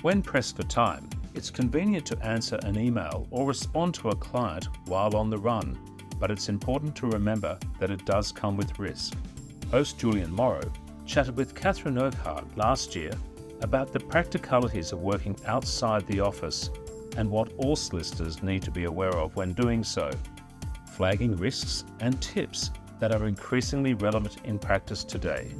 When pressed for time, it's convenient to answer an email or respond to a client while on the run, but it's important to remember that it does come with risk. Host Julian Morrow chatted with Cathryn Urquhart last year about the practicalities of working outside the office and what all solicitors need to be aware of when doing so, flagging risks and tips that are increasingly relevant in practice today.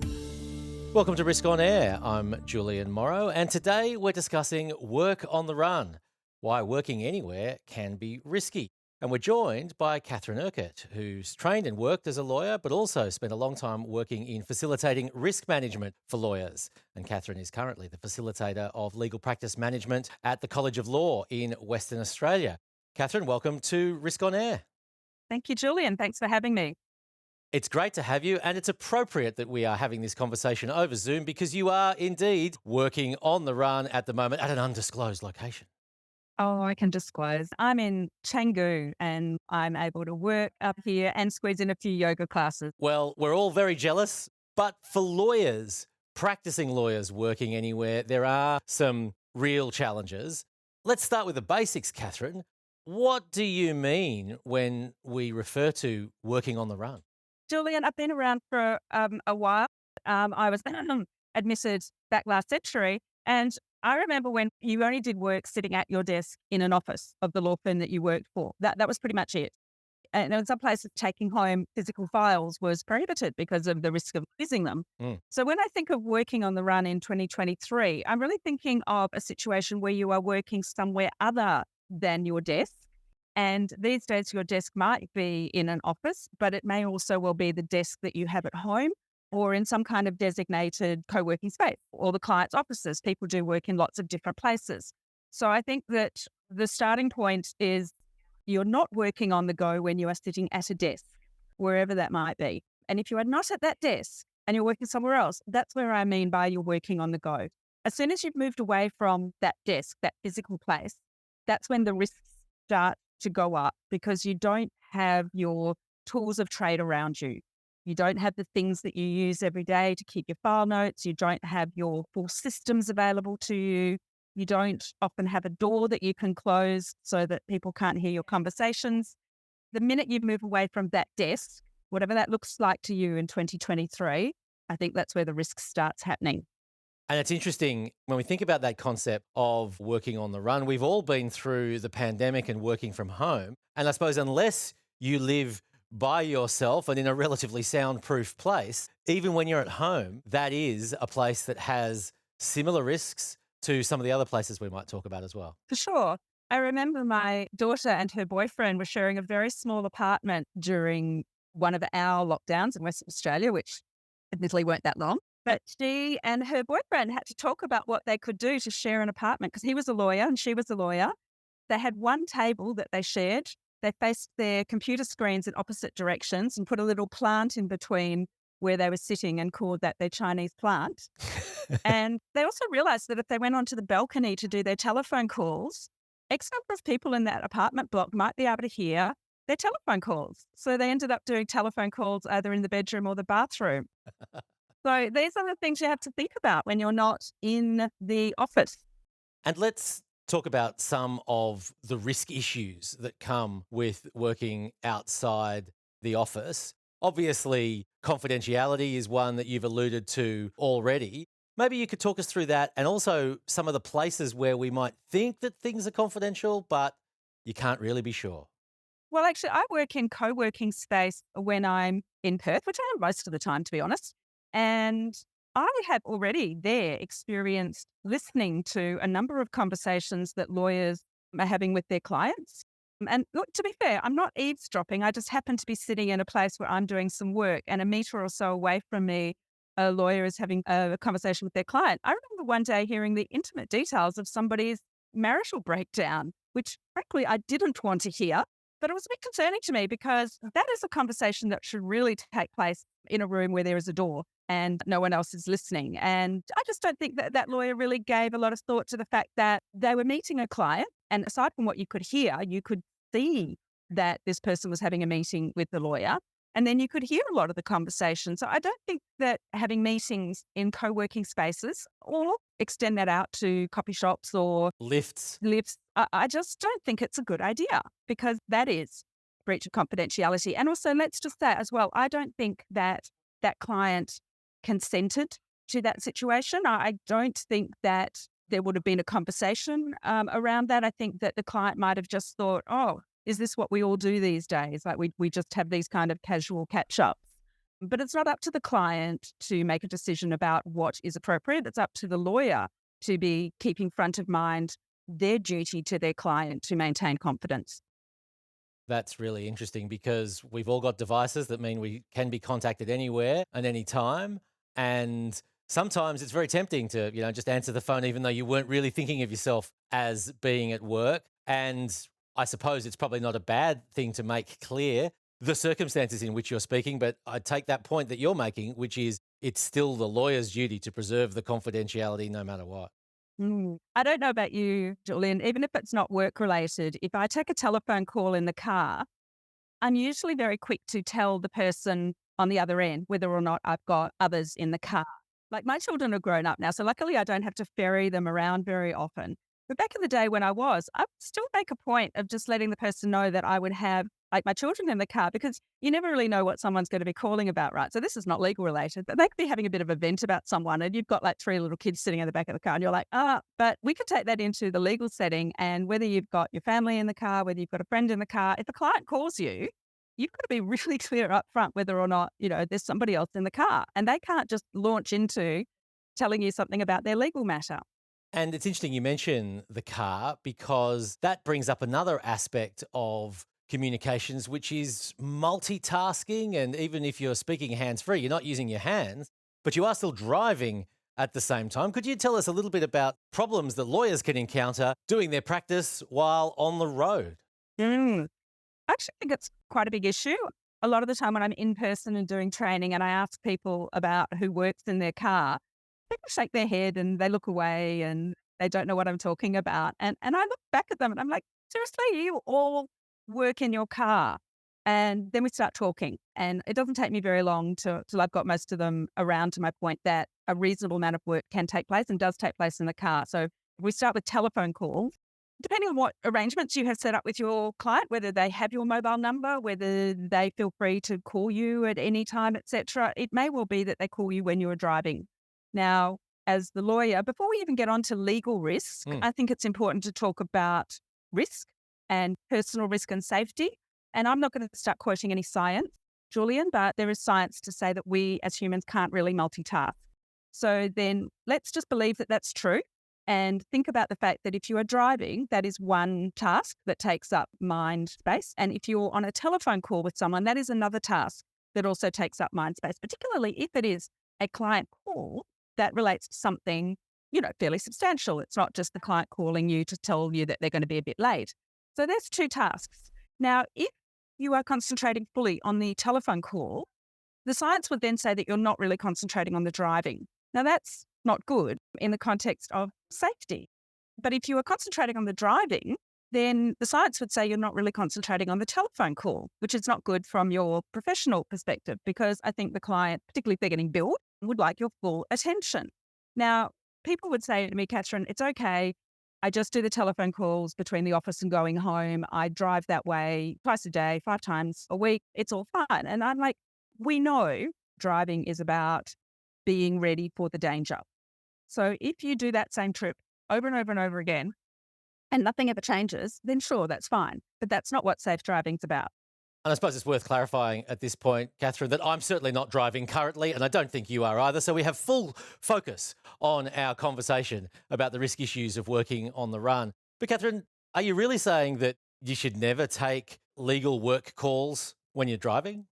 Welcome to Risk on Air. I'm Julian Morrow, and today we're discussing work on the run, why working anywhere can be risky. And we're joined by Cathryn Urquhart, who's trained and worked as a lawyer, but also spent a long time working in facilitating risk management for lawyers. And Cathryn is currently the facilitator of legal practice management at the College of Law in Western Australia. Cathryn, welcome to Risk on Air. Thank you, Julian. Thanks for having me. It's great to have you, and it's appropriate that we are having this conversation over Zoom because you are indeed working on the run at the moment at an undisclosed location. Oh, I can disclose. I'm in Canggu and I'm able to work up here and squeeze in a few yoga classes. Well, we're all very jealous, but for lawyers, practicing lawyers working anywhere, there are some real challenges. Let's start with the basics, Cathryn. What do you mean when we refer to working on the run? Julian, I've been around for a while. I was admitted back last century, and I remember when you only did work sitting at your desk in an office of the law firm that you worked for. That was pretty much it. And in some places, taking home physical files was prohibited because of the risk of losing them. So when I think of working on the run in 2023, I'm really thinking of a situation where you are working somewhere other than your desk. And these days, your desk might be in an office, but it may also well be the desk that you have at home or in some kind of designated co-working space or the client's offices. People do work in lots of different places. So I think that the starting point is you're not working on the go when you are sitting at a desk, wherever that might be. And if you are not at that desk and you're working somewhere else, that's where I mean by you're working on the go. As soon as you've moved away from that desk, that physical place, that's when the risks start to go up because you don't have your tools of trade around you. You don't have the things that you use every day to keep your file notes. You don't have your full systems available to you. You don't often have a door that you can close so that people can't hear your conversations. The minute you move away from that desk, whatever that looks like to you in 2023, I think that's where the risk starts happening. And it's interesting when we think about that concept of working on the run, we've all been through the pandemic and working from home. And I suppose unless you live by yourself and in a relatively soundproof place, even when you're at home, that is a place that has similar risks to some of the other places we might talk about as well. For sure. I remember my daughter and her boyfriend were sharing a very small apartment during one of our lockdowns in Western Australia, which admittedly weren't that long. But she and her boyfriend had to talk about what they could do to share an apartment because he was a lawyer and she was a lawyer. They had one table that they shared. They faced their computer screens in opposite directions and put a little plant in between where they were sitting and called that their Chinese plant. And they also realized that if they went onto the balcony to do their telephone calls, X number of people in that apartment block might be able to hear their telephone calls. So they ended up doing telephone calls either in the bedroom or the bathroom. So these are the things you have to think about when you're not in the office. And let's talk about some of the risk issues that come with working outside the office. Obviously, confidentiality is one that you've alluded to already. Maybe you could talk us through that and also some of the places where we might think that things are confidential, but you can't really be sure. Well, actually, I work in co-working space when I'm in Perth, which I am most of the time, to be honest. And I have already there experienced listening to a number of conversations that lawyers are having with their clients. And look, to be fair, I'm not eavesdropping. I just happen to be sitting in a place where I'm doing some work and a metre or so away from me, a lawyer is having a conversation with their client. I remember one day hearing the intimate details of somebody's marital breakdown, which frankly I didn't want to hear. But it was a bit concerning to me because that is a conversation that should really take place in a room where there is a door and no one else is listening. And I just don't think that that lawyer really gave a lot of thought to the fact that they were meeting a client. And aside from what you could hear, you could see that this person was having a meeting with the lawyer. And then you could hear a lot of the conversation. So I don't think that having meetings in co-working spaces or extend that out to coffee shops or Lifts. lifts. I just don't think it's a good idea because that is breach of confidentiality. And also, let's just say as well, I don't think that that client consented to that situation. I don't think that there would have been a conversation around that. I think that the client might have just thought, oh, is this what we all do these days? Like we just have these kind of casual catch-ups. But it's not up to the client to make a decision about what is appropriate. It's up to the lawyer to be keeping front of mind their duty to their client to maintain confidence. That's really interesting because we've all got devices that mean we can be contacted anywhere and any time. And sometimes it's very tempting to, just answer the phone even though you weren't really thinking of yourself as being at work. And I suppose it's probably not a bad thing to make clear the circumstances in which you're speaking, but I take that point that you're making, which is it's still the lawyer's duty to preserve the confidentiality no matter what. I don't know about you, Julian, even if it's not work related, if I take a telephone call in the car, I'm usually very quick to tell the person on the other end whether or not I've got others in the car. Like my children are grown up now, so luckily I don't have to ferry them around very often. But back in the day when I would still make a point of just letting the person know that I would have like my children in the car because you never really know what someone's going to be calling about, right? So this is not legal related, but they could be having a bit of a vent about someone and you've got like 3 little kids sitting in the back of the car and you're like, but we could take that into the legal setting. And whether you've got your family in the car, whether you've got a friend in the car, if a client calls you, you've got to be really clear up front whether or not, there's somebody else in the car and they can't just launch into telling you something about their legal matter. And it's interesting you mention the car because that brings up another aspect of communications, which is multitasking. And even if you're speaking hands-free, you're not using your hands, but you are still driving at the same time. Could you tell us a little bit about problems that lawyers can encounter doing their practice while on the road? Mm. I actually think it's quite a big issue. A lot of the time when I'm in person and doing training and I ask people about who works in their car, people shake their head and they look away and they don't know what I'm talking about. And I look back at them and I'm like, seriously, you all work in your car? And then we start talking. And it doesn't take me very long till I've got most of them around to my point that a reasonable amount of work can take place and does take place in the car. So we start with telephone calls. Depending on what arrangements you have set up with your client, whether they have your mobile number, whether they feel free to call you at any time, etc., it may well be that they call you when you're driving. Now, as the lawyer, before we even get on to legal risk, I think it's important to talk about risk and personal risk and safety. And I'm not going to start quoting any science, Julian, but there is science to say that we as humans can't really multitask. So then let's just believe that that's true and think about the fact that if you are driving, that is one task that takes up mind space. And if you're on a telephone call with someone, that is another task that also takes up mind space, particularly if it is a client call that relates to something, fairly substantial. It's not just the client calling you to tell you that they're going to be a bit late. So there's 2 tasks. Now, if you are concentrating fully on the telephone call, the science would then say that you're not really concentrating on the driving. Now, that's not good in the context of safety. But if you are concentrating on the driving, then the science would say you're not really concentrating on the telephone call, which is not good from your professional perspective, because I think the client, particularly if they're getting billed, would like your full attention. Now, people would say to me, Cathryn, it's okay. I just do the telephone calls between the office and going home. I drive that way twice a day, 5 times a week. It's all fine. And I'm like, we know driving is about being ready for the danger. So if you do that same trip over and over and over again and nothing ever changes, then sure, that's fine. But that's not what safe driving's about. And I suppose it's worth clarifying at this point, Cathryn, that I'm certainly not driving currently, and I don't think you are either. So we have full focus on our conversation about the risk issues of working on the run. But Cathryn, are you really saying that you should never take legal work calls when you're driving?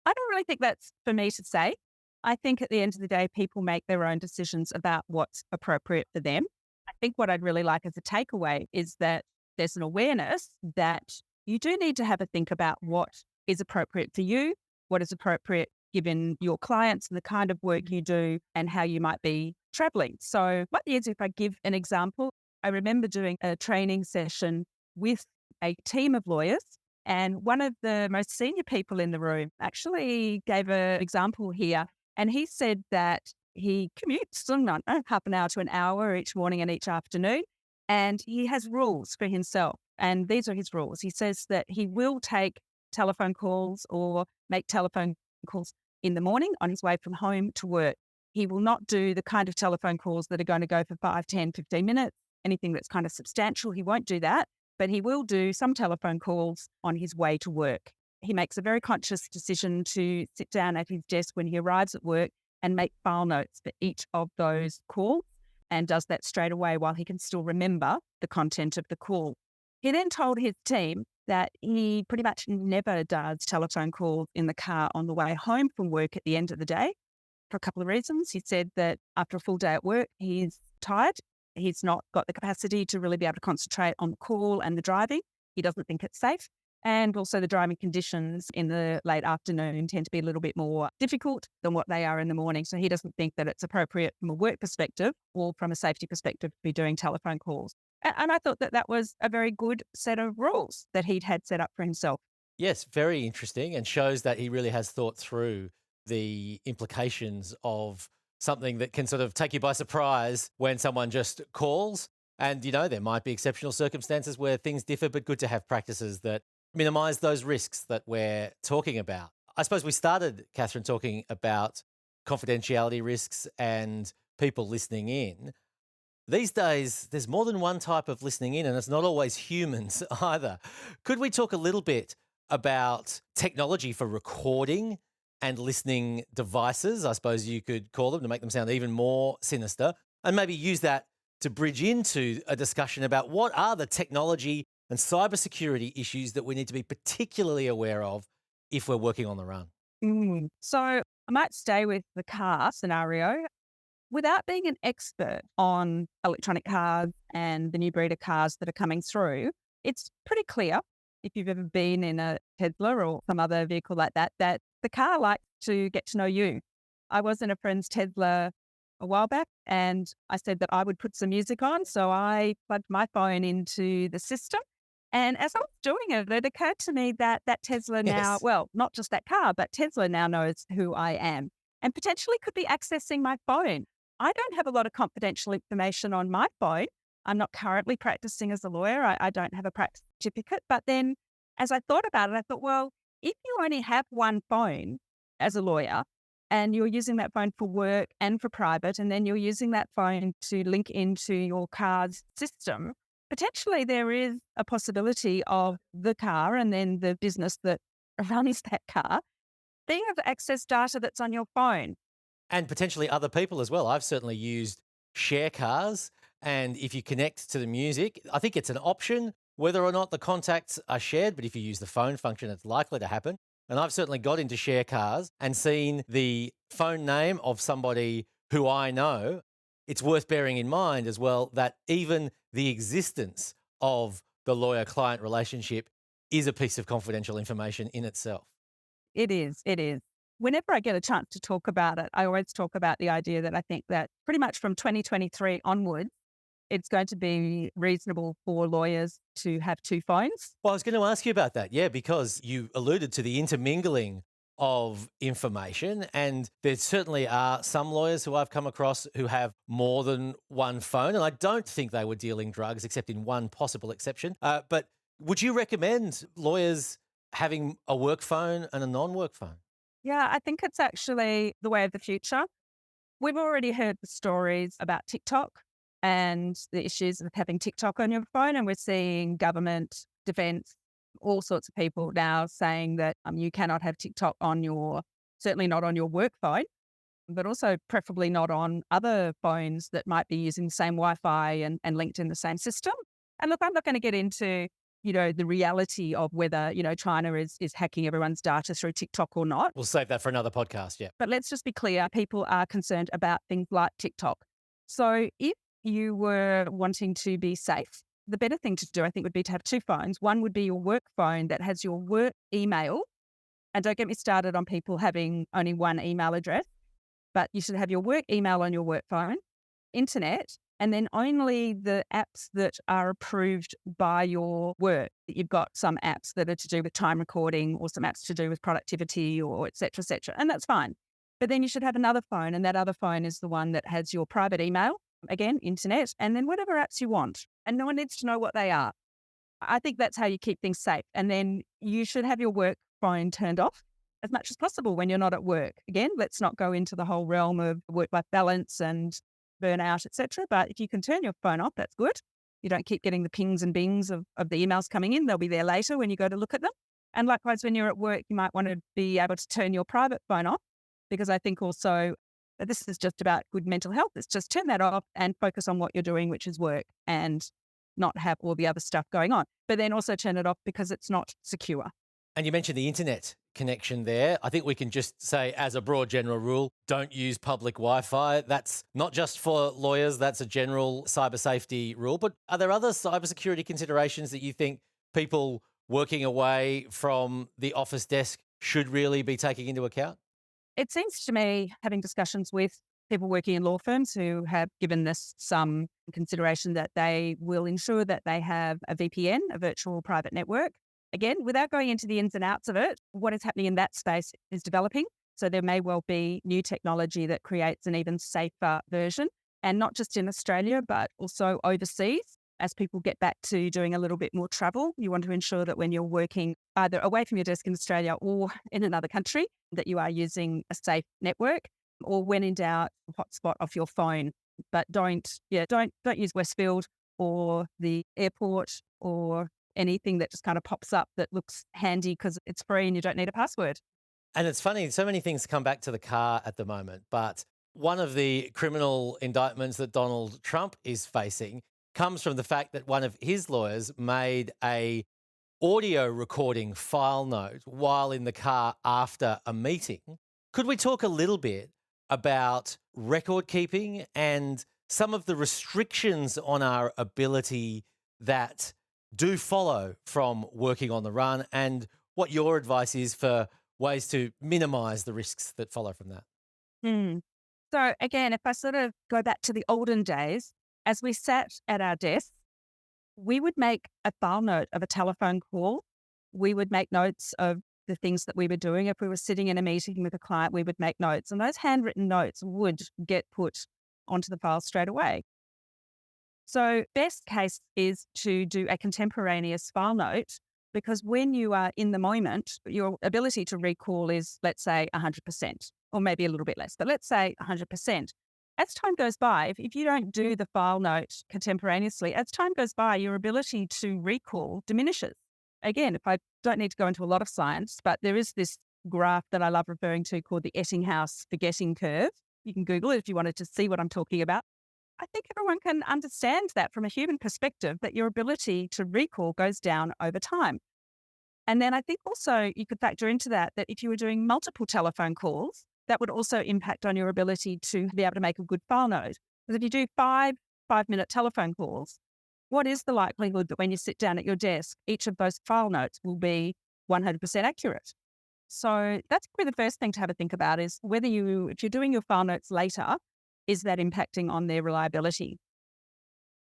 I don't really think that's for me to say. I think at the end of the day, people make their own decisions about what's appropriate for them. I think what I'd really like as a takeaway is that there's an awareness that you do need to have a think about what is appropriate for you, what is appropriate given your clients and the kind of work you do and how you might be traveling. So what is, if I give an example, I remember doing a training session with a team of lawyers, and one of the most senior people in the room actually gave an example here. And he said that He commutes, I don't know, half an hour to an hour each morning and each afternoon. And he has rules for himself. And these are his rules. He says that he will take telephone calls or make telephone calls in the morning on his way from home to work. He will not do the kind of telephone calls that are going to go for 5, 10, 15 minutes, anything that's kind of substantial. He won't do that, but he will do some telephone calls on his way to work. He makes a very conscious decision to sit down at his desk when he arrives at work and make file notes for each of those calls, and does that straight away while he can still remember the content of the call. He then told his team that he pretty much never does telephone calls in the car on the way home from work at the end of the day for a couple of reasons. He said that after a full day at work, he's tired. He's not got the capacity to really be able to concentrate on the call and the driving. He doesn't think it's safe. And also the driving conditions in the late afternoon tend to be a little bit more difficult than what they are in the morning. So he doesn't think that it's appropriate from a work perspective or from a safety perspective to be doing telephone calls. And I thought that that was a very good set of rules that he'd had set up for himself. Yes, very interesting, and shows that he really has thought through the implications of something that can sort of take you by surprise when someone just calls. And, there might be exceptional circumstances where things differ, but good to have practices that minimize those risks that we're talking about. I suppose we started, Cathryn, talking about confidentiality risks and people listening in. These days, there's more than one type of listening in, and it's not always humans either. Could we talk a little bit about technology for recording and listening devices, I suppose you could call them, to make them sound even more sinister, and maybe use that to bridge into a discussion about what are the technology and cybersecurity issues that we need to be particularly aware of if we're working on the run? So I might stay with the car scenario. Without being an expert on electronic cars and the new breed of cars that are coming through, it's pretty clear, if you've ever been in a Tesla or some other vehicle like that, that the car likes to get to know you. I was in a friend's Tesla a while back and I said that I would put some music on. So I plugged my phone into the system. And as I was doing it, it occurred to me that that Tesla now, Yes. well, not just that car, but Tesla now knows who I am and potentially could be accessing my phone. I don't have a lot of confidential information on my phone. I'm not currently practicing as a lawyer. I don't have a practice certificate. But then as I thought about it, I thought, well, if you only have one phone as a lawyer and you're using that phone for work and for private, and then you're using that phone to link into your car's system, potentially there is a possibility of the car and then the business that runs that car being able to access data that's on your phone. And potentially other people as well. I've certainly used share cars, and if you connect to the music, I think it's an option whether or not the contacts are shared, but if you use the phone function, it's likely to happen. And I've certainly got into share cars and seen the phone name of somebody who I know. It's worth bearing in mind as well that even the existence of the lawyer-client relationship is a piece of confidential information in itself. It is. It is. Whenever I get a chance to talk about it, I always talk about the idea that I think that pretty much from 2023 onwards, it's going to be reasonable for lawyers to have two phones. Well, I was going to ask you about that, yeah, because you alluded to the intermingling of information, and there certainly are some lawyers who I've come across who have more than one phone, and I don't think they were dealing drugs except in one possible exception. But would you recommend lawyers having a work phone and a non-work phone? Yeah, I think it's actually the way of the future. We've already heard the stories about TikTok and the issues of having TikTok on your phone, and we're seeing government, defense, all sorts of people now saying that you cannot have TikTok on certainly not on your work phone, but also preferably not on other phones that might be using the same Wi-Fi and linked in the same system. And look, I'm not going to get into, the reality of whether, China is hacking everyone's data through TikTok or not. We'll save that for another podcast, yeah. But let's just be clear, people are concerned about things like TikTok. So if you were wanting to be safe, the better thing to do, I think, would be to have two phones. One would be your work phone that has your work email. And don't get me started on people having only one email address, but you should have your work email on your work phone, internet, and then only the apps that are approved by your work. You've got some apps that are to do with time recording or some apps to do with productivity or et cetera, and that's fine. But then you should have another phone, and that other phone is the one that has your private email, again, internet, and then whatever apps you want. And no one needs to know what they are. I think that's how you keep things safe. And then you should have your work phone turned off as much as possible when you're not at work. Again, let's not go into the whole realm of work-life balance and burnout, etc. But if you can turn your phone off, that's good. You don't keep getting the pings and bings of the emails coming in. They'll be there later when you go to look at them. And likewise, when you're at work, you might want to be able to turn your private phone off, because I think also that this is just about good mental health. It's just turn that off and focus on what you're doing, which is work, and not have all the other stuff going on. But then also turn it off because it's not secure. And you mentioned the internet connection there. I think we can just say, as a broad general rule, don't use public Wi-Fi. That's not just for lawyers, that's a general cyber safety rule. But are there other cybersecurity considerations that you think people working away from the office desk should really be taking into account? It seems to me, having discussions with people working in law firms who have given this some consideration, that they will ensure that they have a VPN, a virtual private network. Again, without going into the ins and outs of it, what is happening in that space is developing. So there may well be new technology that creates an even safer version, and not just in Australia, but also overseas. As people get back to doing a little bit more travel, you want to ensure that when you're working either away from your desk in Australia or in another country, that you are using a safe network, or when in doubt, hotspot off your phone. But don't use Westfield or the airport or anything that just kind of pops up that looks handy because it's free and you don't need a password. And it's funny, so many things come back to the car at the moment, but one of the criminal indictments that Donald Trump is facing comes from the fact that one of his lawyers made a audio recording file note while in the car after a meeting. Could we talk a little bit about record keeping and some of the restrictions on our ability that do follow from working on the run, and what your advice is for ways to minimise the risks that follow from that? So again, if I sort of go back to the olden days, as we sat at our desks, we would make a file note of a telephone call. We would make notes of the things that we were doing. If we were sitting in a meeting with a client, we would make notes, and those handwritten notes would get put onto the file straight away. So best case is to do a contemporaneous file note, because when you are in the moment, your ability to recall is, let's say, 100%, or maybe a little bit less, but let's say 100%. As time goes by, if you don't do the file note contemporaneously, as time goes by, your ability to recall diminishes. Again, if I don't need to go into a lot of science, but there is this graph that I love referring to called the Ettinghouse forgetting curve. You can Google it if you wanted to see what I'm talking about. I think everyone can understand that from a human perspective, that your ability to recall goes down over time. And then I think also you could factor into that if you were doing multiple telephone calls, that would also impact on your ability to be able to make a good file note. Because if you do five-minute telephone calls, what is the likelihood that when you sit down at your desk, each of those file notes will be 100% accurate? So that's probably the first thing to have a think about, is whether if you're doing your file notes later, is that impacting on their reliability?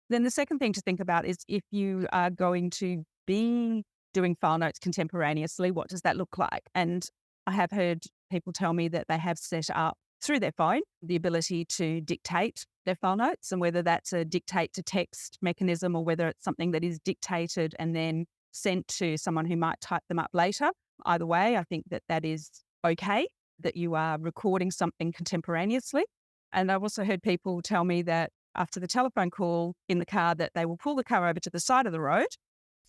Then the second thing to think about is, if you are going to be doing file notes contemporaneously, what does that look like? And I have heard people tell me that they have set up through their phone the ability to dictate their file notes, and whether that's a dictate to text mechanism or whether it's something that is dictated and then sent to someone who might type them up later. Either way, I think that is okay, that you are recording something contemporaneously. And I've also heard people tell me that after the telephone call in the car, that they will pull the car over to the side of the road,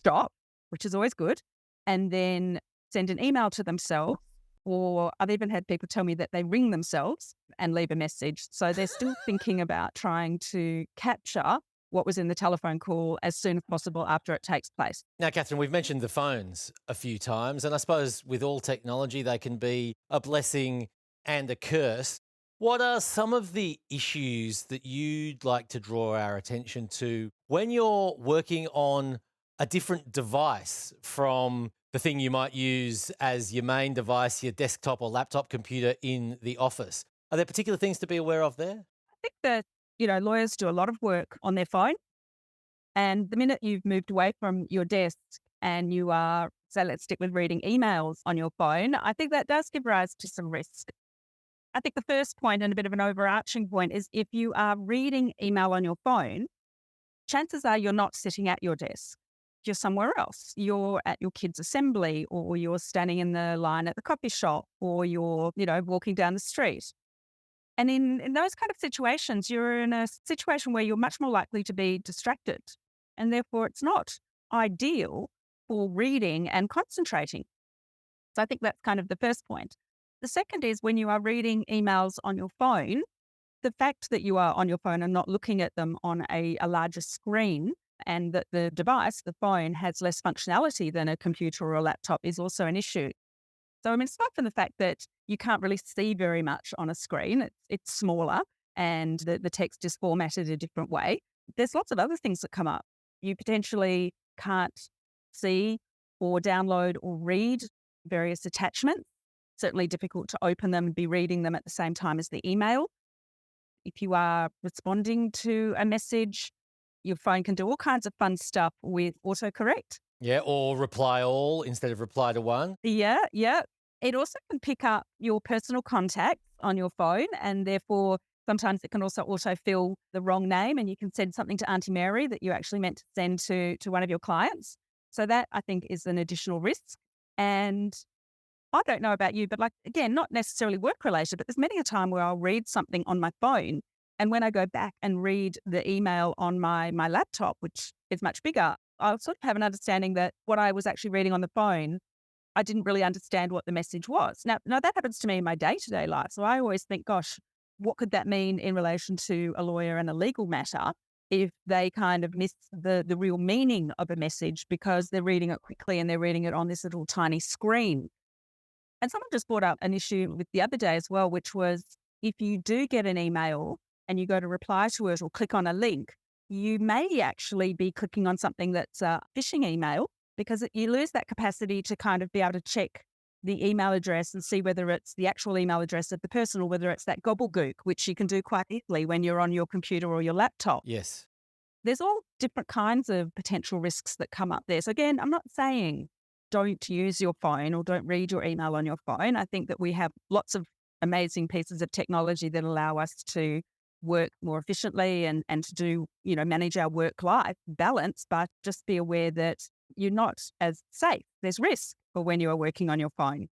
stop, which is always good, and then send an email to themselves. Or I've even had people tell me that they ring themselves and leave a message. So they're still thinking about trying to capture what was in the telephone call as soon as possible after it takes place. Now, Cathryn, we've mentioned the phones a few times, and I suppose with all technology, they can be a blessing and a curse. What are some of the issues that you'd like to draw our attention to when you're working on a different device from the thing you might use as your main device, your desktop or laptop computer in the office? Are there particular things to be aware of there? I think that, lawyers do a lot of work on their phone. And the minute you've moved away from your desk and you are, so let's stick with reading emails on your phone, I think that does give rise to some risk. I think the first point, and a bit of an overarching point, is if you are reading email on your phone, chances are you're not sitting at your desk. You're somewhere else. You're at your kids' assembly, or you're standing in the line at the coffee shop, or you're, walking down the street. And in those kind of situations, you're in a situation where you're much more likely to be distracted. And therefore, it's not ideal for reading and concentrating. So I think that's kind of the first point. The second is when you are reading emails on your phone, the fact that you are on your phone and not looking at them on a larger screen, and that the device, the phone, has less functionality than a computer or a laptop is also an issue. So, aside from the fact that you can't really see very much on a screen, it's smaller and the text is formatted a different way, there's lots of other things that come up. You potentially can't see or download or read various attachments. Certainly difficult to open them and be reading them at the same time as the email. If you are responding to a message, your phone can do all kinds of fun stuff with autocorrect. Yeah, or reply all instead of reply to one. Yeah. It also can pick up your personal contacts on your phone, and therefore sometimes it can also autofill the wrong name, and you can send something to Auntie Mary that you actually meant to send to one of your clients. So that, I think, is an additional risk. And I don't know about you, but again, not necessarily work related, but there's many a time where I'll read something on my phone, and when I go back and read the email on my laptop, which is much bigger, I'll sort of have an understanding that what I was actually reading on the phone, I didn't really understand what the message was. Now that happens to me in my day-to-day life. So I always think, gosh, what could that mean in relation to a lawyer and a legal matter if they kind of miss the real meaning of a message because they're reading it quickly and they're reading it on this little tiny screen. And someone just brought up an issue with the other day as well, which was if you do get an email and you go to reply to it or click on a link, you may actually be clicking on something that's a phishing email, because you lose that capacity to kind of be able to check the email address and see whether it's the actual email address of the person or whether it's that gobbledygook, which you can do quite easily when you're on your computer or your laptop. Yes. There's all different kinds of potential risks that come up there. So again, I'm not saying don't use your phone or don't read your email on your phone. I think that we have lots of amazing pieces of technology that allow us to work more efficiently and to do, manage our work-life balance, but just be aware that you're not as safe. There's risk for when you are working on your phone.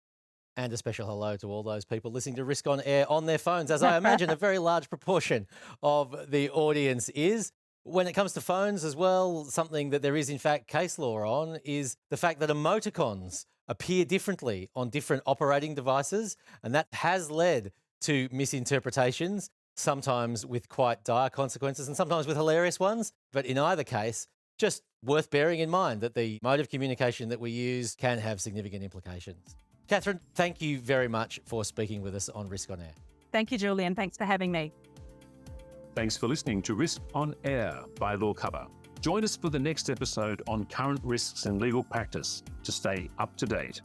And a special hello to all those people listening to Risk on Air on their phones, as I imagine a very large proportion of the audience is. When it comes to phones as well, something that there is in fact case law on is the fact that emoticons appear differently on different operating devices, and that has led to misinterpretations, sometimes with quite dire consequences and sometimes with hilarious ones. But in either case, just worth bearing in mind that the mode of communication that we use can have significant implications. Cathryn, thank you very much for speaking with us on Risk on Air. Thank you, Julian. Thanks for having me. Thanks for listening to Risk on Air by Law Cover. Join us for the next episode on current risks in legal practice to stay up to date.